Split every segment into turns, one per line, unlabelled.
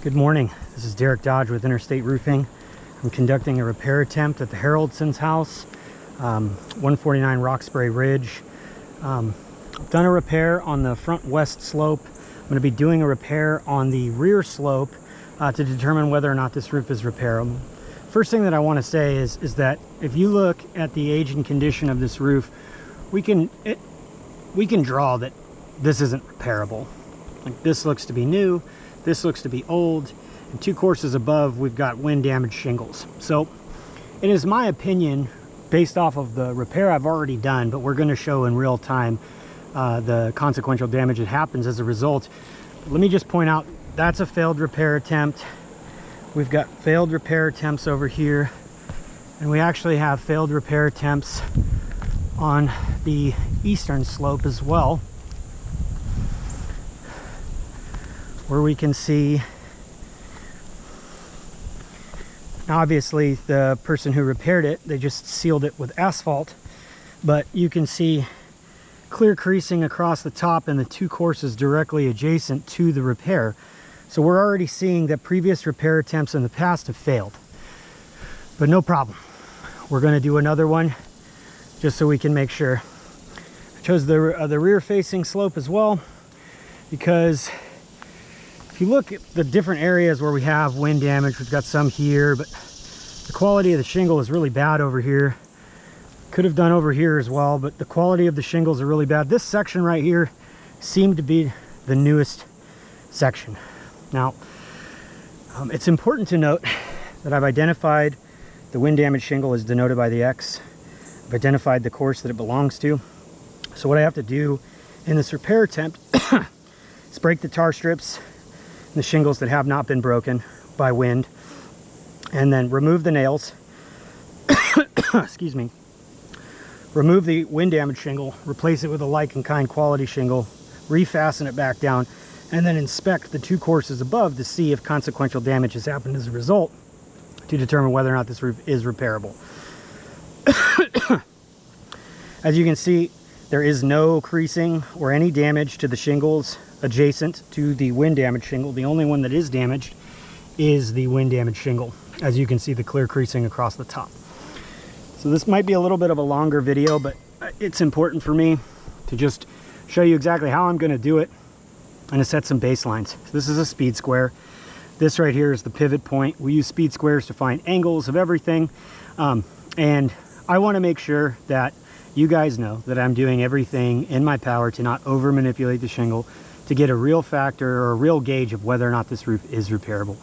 Good morning. This is Derek Dodge with Interstate Roofing. I'm conducting a repair attempt at the Haroldson's house, 149 Rockspray Ridge. I've done a repair on the front west slope. I'm going to be doing a repair on the rear slope to determine whether or not this roof is repairable. First thing that I want to say is that if you look at the age and condition of this roof, we can draw that this isn't repairable. Like, this looks to be new, this looks to be old, and 2 courses above we've got wind damaged shingles. So it is my opinion, based off of the repair I've already done, but we're going to show in real time the consequential damage that happens as a result. Let me just point out, that's a failed repair attempt. We've got failed repair attempts over here, and we actually have failed repair attempts on the eastern slope as well, where we can see, obviously the person who repaired it, they just sealed it with asphalt, but you can see clear creasing across the top and the 2 courses directly adjacent to the repair. So we're already seeing that previous repair attempts in the past have failed, but no problem. We're going to do another one just so we can make sure. I chose the rear facing slope as well, because if you look at the different areas where we have wind damage, we've got some here, but the quality of the shingle is really bad over here. Could have done over here as well, but the quality of the shingles are really bad. This section right here seemed to be the newest section. Now, it's important to note that I've identified the wind damage shingle is denoted by the X. I've identified the course that it belongs to. So what I have to do in this repair attempt is break the tar strips, the shingles that have not been broken by wind, and then remove the nails. Excuse me. Remove the wind damage shingle, replace it with a like and kind quality shingle, refasten it back down, and then inspect the 2 courses above to see if consequential damage has happened as a result, to determine whether or not this roof is repairable. As you can see, there is no creasing or any damage to the shingles adjacent to the wind damage shingle. The only one that is damaged is the wind damage shingle. As you can see, the clear creasing across the top. So this might be a little bit of a longer video, but it's important for me to just show you exactly how I'm going to do it and to set some baselines. So this is a speed square. This right here is the pivot point. We use speed squares to find angles of everything, and I want to make sure that you guys know that I'm doing everything in my power to not over manipulate the shingle, to get a real factor or a real gauge of whether or not this roof is repairable.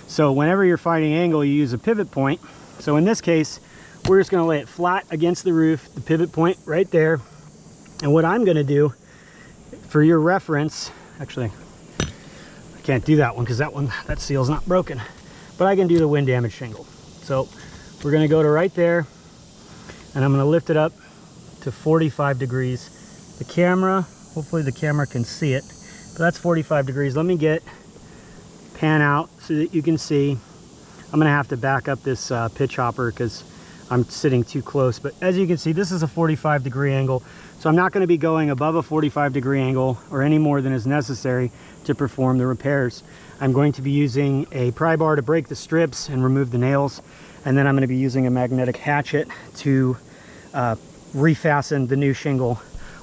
So whenever you're finding angle, you use a pivot point. So in this case, we're just going to lay it flat against the roof, the pivot point right there. And what I'm going to do, for your reference, actually I can't do that one because that seal's not broken, but I can do the wind damage shingle. So we're going to go to right there, and I'm going to lift it up to 45 degrees. The camera, hopefully the camera can see it, but that's 45 degrees. Let me pan out so that you can see. I'm going to have to back up this pitch hopper because I'm sitting too close, but as you can see, this is a 45 degree angle. So I'm not going to be going above a 45 degree angle or any more than is necessary to perform the repairs. I'm going to be using a pry bar to break the strips and remove the nails, and then I'm going to be using a magnetic hatchet to refasten the new shingle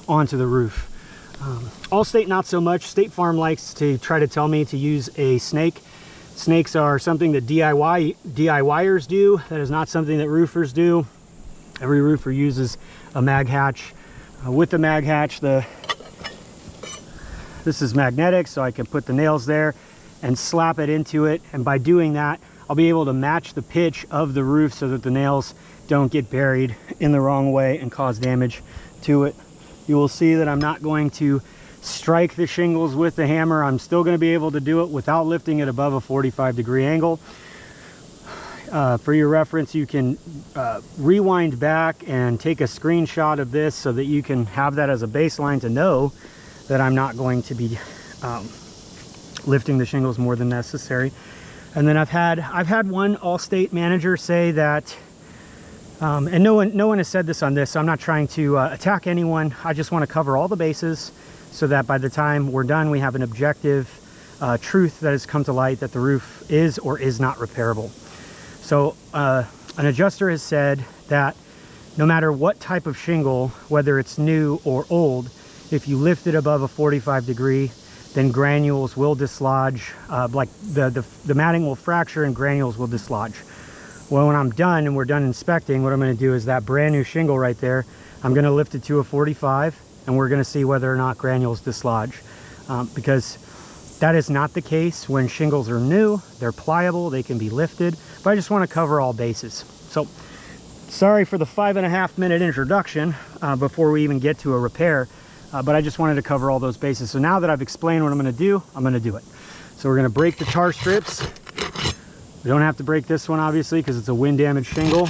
onto the roof. Allstate, not so much. State Farm likes to try to tell me to use a snake. Snakes are something that DIYers do. That is not something that roofers do. Every roofer uses a mag hatch. With the mag hatch, this is magnetic, so I can put the nails there and slap it into it, and by doing that I'll be able to match the pitch of the roof so that the nails don't get buried in the wrong way and cause damage to it. You will see that I'm not going to strike the shingles with the hammer. I'm still going to be able to do it without lifting it above a 45 degree angle. For your reference, you can rewind back and take a screenshot of this so that you can have that as a baseline to know that I'm not going to be lifting the shingles more than necessary. And then I've had one Allstate manager say that, and no one has said this on this, so I'm not trying to attack anyone. I just want to cover all the bases so that by the time we're done, we have an objective truth that has come to light that the roof is or is not repairable. So an adjuster has said that no matter what type of shingle, whether it's new or old, if you lift it above a 45 degree, then granules will dislodge, like the matting will fracture and granules will dislodge. Well, when I'm done and we're done inspecting, what I'm going to do is that brand new shingle right there, I'm going to lift it to a 45 and we're going to see whether or not granules dislodge. Because that is not the case when shingles are new. They're pliable, they can be lifted, but I just want to cover all bases. So sorry for the 5.5 minute introduction before we even get to a repair, but I just wanted to cover all those bases. So now that I've explained what I'm going to do, I'm going to do it. So we're going to break the tar strips. We don't have to break this one, obviously, because it's a wind damaged shingle.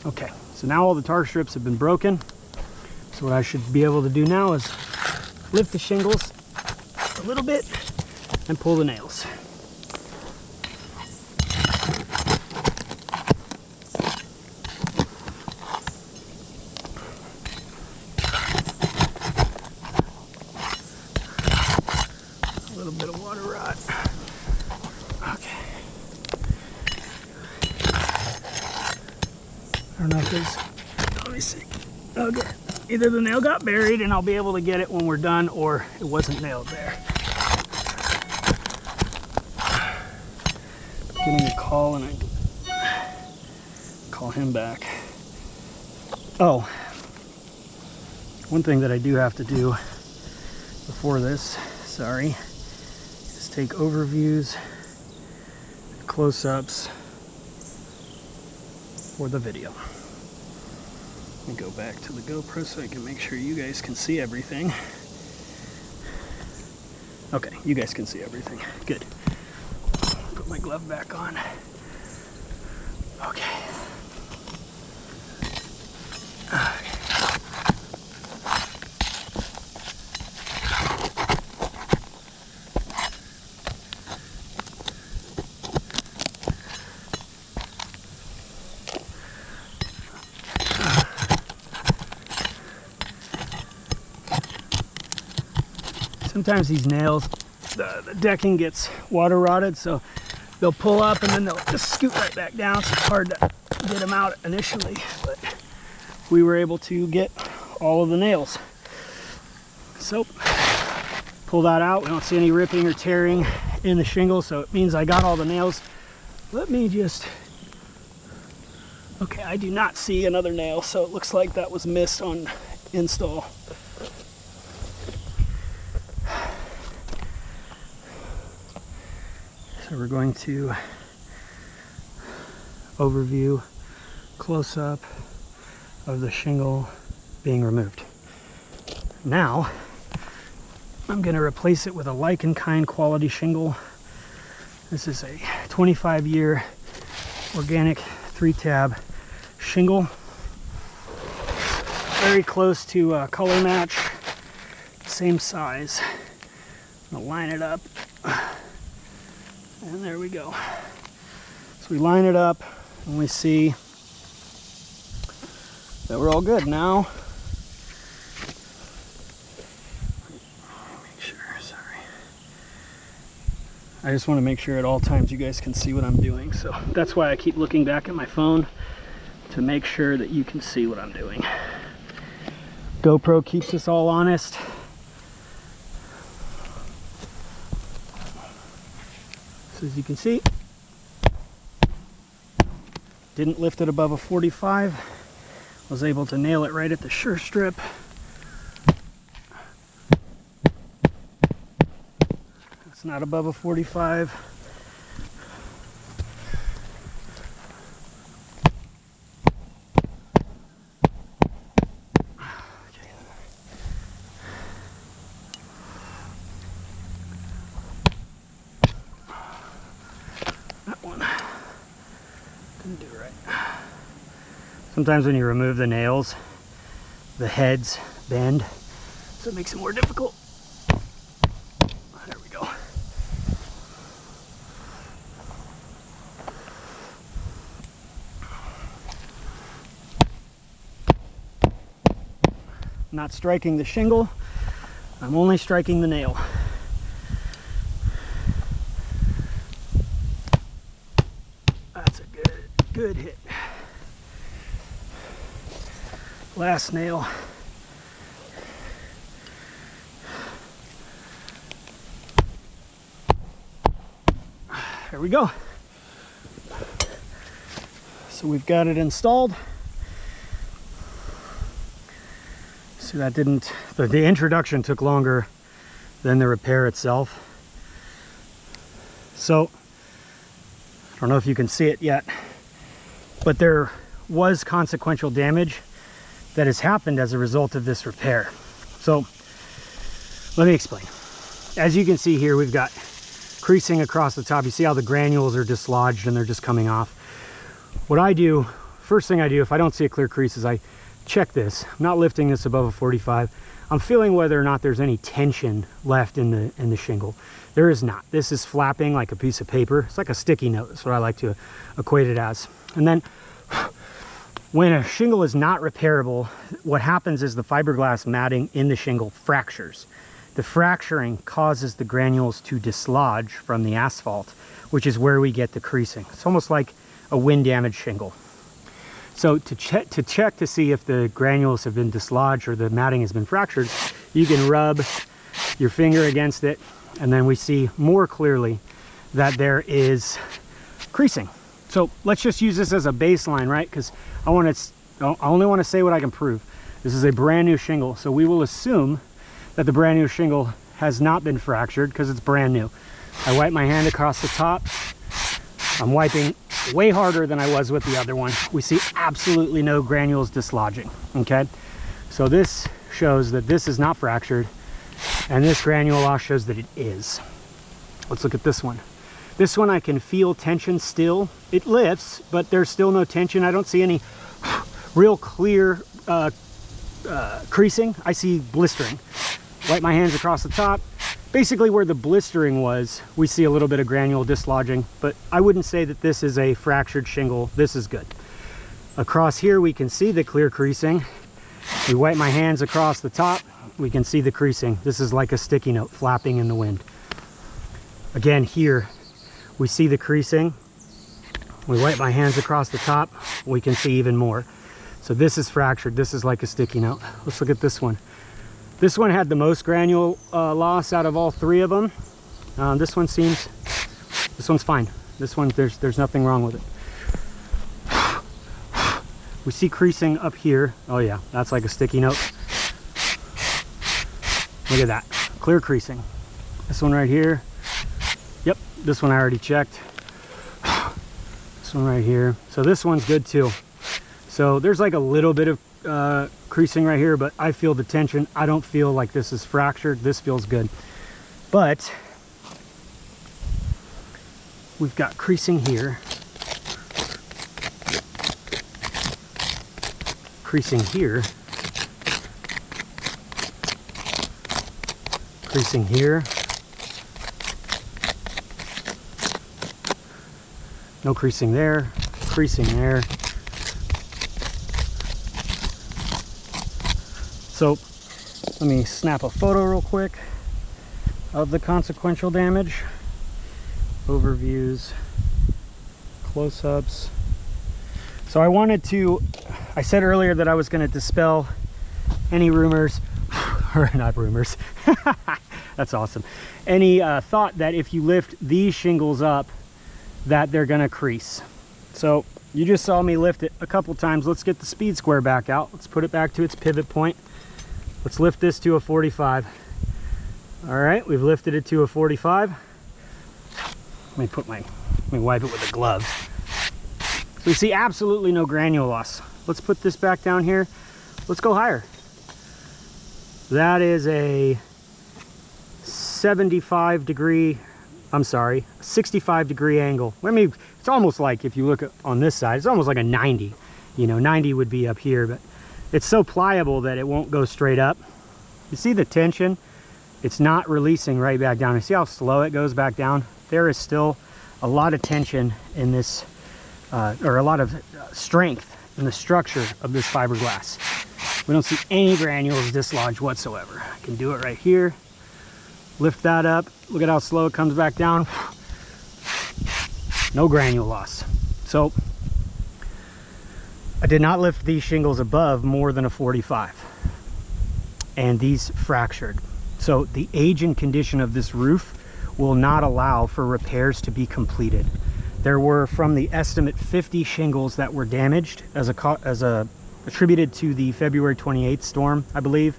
Okay, so now all the tar strips have been broken. So what I should be able to do now is lift the shingles a little bit and pull the nails. A little bit of water rot. Okay. I don't know if there's, let me see. Okay. Either the nail got buried and I'll be able to get it when we're done, or it wasn't nailed there. Getting a call and I call him back. Oh, one thing that I do have to do before this, sorry, is take overviews, close-ups for the video. Let me go back to the GoPro so I can make sure you guys can see everything. Okay, you guys can see everything. Good. Put my glove back on. Okay. Sometimes these nails, the decking gets water rotted, so they'll pull up and then they'll just scoot right back down, so it's hard to get them out initially, but we were able to get all of the nails. So pull that out. We don't see any ripping or tearing in the shingle, so it means I got all the nails. Let me just, okay, I do not see another nail, so it looks like that was missed on install. So we're going to overview, close up of the shingle being removed. Now I'm going to replace it with a like and kind quality shingle. This is a 25-year organic 3-tab shingle, very close to a color match, same size. I'm going to line it up. And there we go. So we line it up and we see that we're all good now. Make sure, sorry. I just want to make sure at all times you guys can see what I'm doing. So that's why I keep looking back at my phone, to make sure that you can see what I'm doing. GoPro keeps us all honest. So as you can see, didn't lift it above a 45. Was able to nail it right at the sure strip. It's not above a 45. Didn't do it right. Sometimes when you remove the nails, the heads bend, so it makes it more difficult. There we go. I'm not striking the shingle, I'm only striking the nail. That's a good hit. Last nail. There we go. So we've got it installed. See, that didn't, the introduction took longer than the repair itself. So, I don't know if you can see it yet, but there was consequential damage that has happened as a result of this repair. So, let me explain. As you can see here, we've got creasing across the top. You see how the granules are dislodged and they're just coming off. What I do, first thing I do if I don't see a clear crease is I check this. I'm not lifting this above a 45. I'm feeling whether or not there's any tension left in the shingle. There is not. This is flapping like a piece of paper. It's like a sticky note. That's what I like to equate it as. And then when a shingle is not repairable, what happens is the fiberglass matting in the shingle fractures. The fracturing causes the granules to dislodge from the asphalt, which is where we get the creasing. It's almost like a wind damaged shingle. So to check to see if the granules have been dislodged or the matting has been fractured, you can rub your finger against it, and then we see more clearly that there is creasing. So let's just use this as a baseline, right? Because I only want to say what I can prove. This is a brand new shingle, so we will assume that the brand new shingle has not been fractured because it's brand new. I wipe my hand across the top. I'm wiping way harder than I was with the other one. We see absolutely no granules dislodging, okay? So this shows that this is not fractured, and this granule loss shows that it is. Let's look at this one. This one I can feel tension still. It lifts, but there's still no tension. I don't see any real clear creasing. I see blistering. Wipe my hands across the top. Basically where the blistering was, we see a little bit of granule dislodging, but I wouldn't say that this is a fractured shingle. This is good. Across here we can see the clear creasing. We wipe my hands across the top, we can see the creasing. This is like a sticky note flapping in the wind. Again, here we see the creasing. We wipe my hands across the top, we can see even more. So this is fractured. This is like a sticky note. Let's look at this one. This one had the most granule loss out of all three of them. This one's fine. This one, there's nothing wrong with it. We see creasing up here. Oh yeah, that's like a sticky note. Look at that, clear creasing. This one right here. Yep, this one I already checked. This one right here. So this one's good too. So there's like a little bit of creasing right here, but I feel the tension. I don't feel like this is fractured. This feels good. But we've got creasing here. Creasing here. Creasing here. No creasing there. Creasing there. So let me snap a photo real quick of the consequential damage. Overviews, close-ups. So I said earlier that I was going to dispel any rumors, or not rumors, that's awesome. Any thought that if you lift these shingles up that they're going to crease. So you just saw me lift it a couple times. Let's get the speed square back out. Let's put it back to its pivot point. Let's lift this to a 45. All right, we've lifted it to a 45. Let me wipe it with a glove. So we see absolutely no granule loss. Let's put this back down here. Let's go higher. That is a 65 degree angle. I mean, it's almost like, if you look on this side, it's almost like a 90. You know, 90 would be up here, but it's so pliable that it won't go straight up. You see the tension? It's not releasing right back down. You see how slow it goes back down? There is still a lot of tension in this, or a lot of strength in the structure of this fiberglass. We don't see any granules dislodged whatsoever. I can do it right here. Lift that up. Look at how slow it comes back down. No granule loss. So I did not lift these shingles above more than a 45. And these fractured. So the age and condition of this roof will not allow for repairs to be completed. There were, from the estimate, 50 shingles that were damaged as attributed to the February 28th storm, I believe.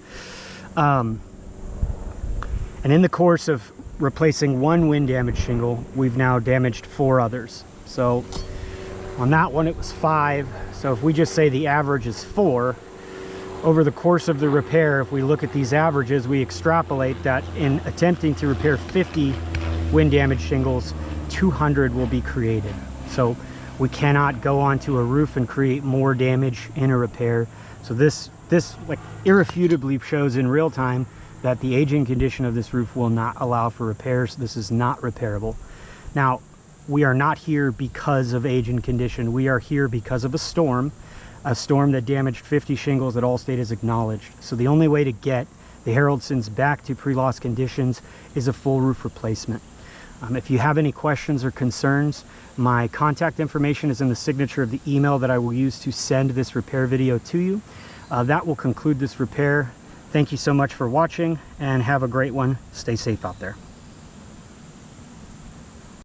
And in the course of replacing one wind damage shingle, we've now damaged 4 others. So on that one it was 5. So if we just say the average is 4, over the course of the repair, if we look at these averages, we extrapolate that in attempting to repair 50 wind damage shingles, 200 will be created. So we cannot go onto a roof and create more damage in a repair. So this like irrefutably shows in real time that the aging condition of this roof will not allow for repairs. This is not repairable. Now, we are not here because of age and condition. We are here because of a storm that damaged 50 shingles that Allstate has acknowledged. So the only way to get the Haraldsons back to pre-loss conditions is a full roof replacement. If you have any questions or concerns, my contact information is in the signature of the email that I will use to send this repair video to you. That will conclude this repair. Thank you so much for watching, and have a great one. Stay safe out there.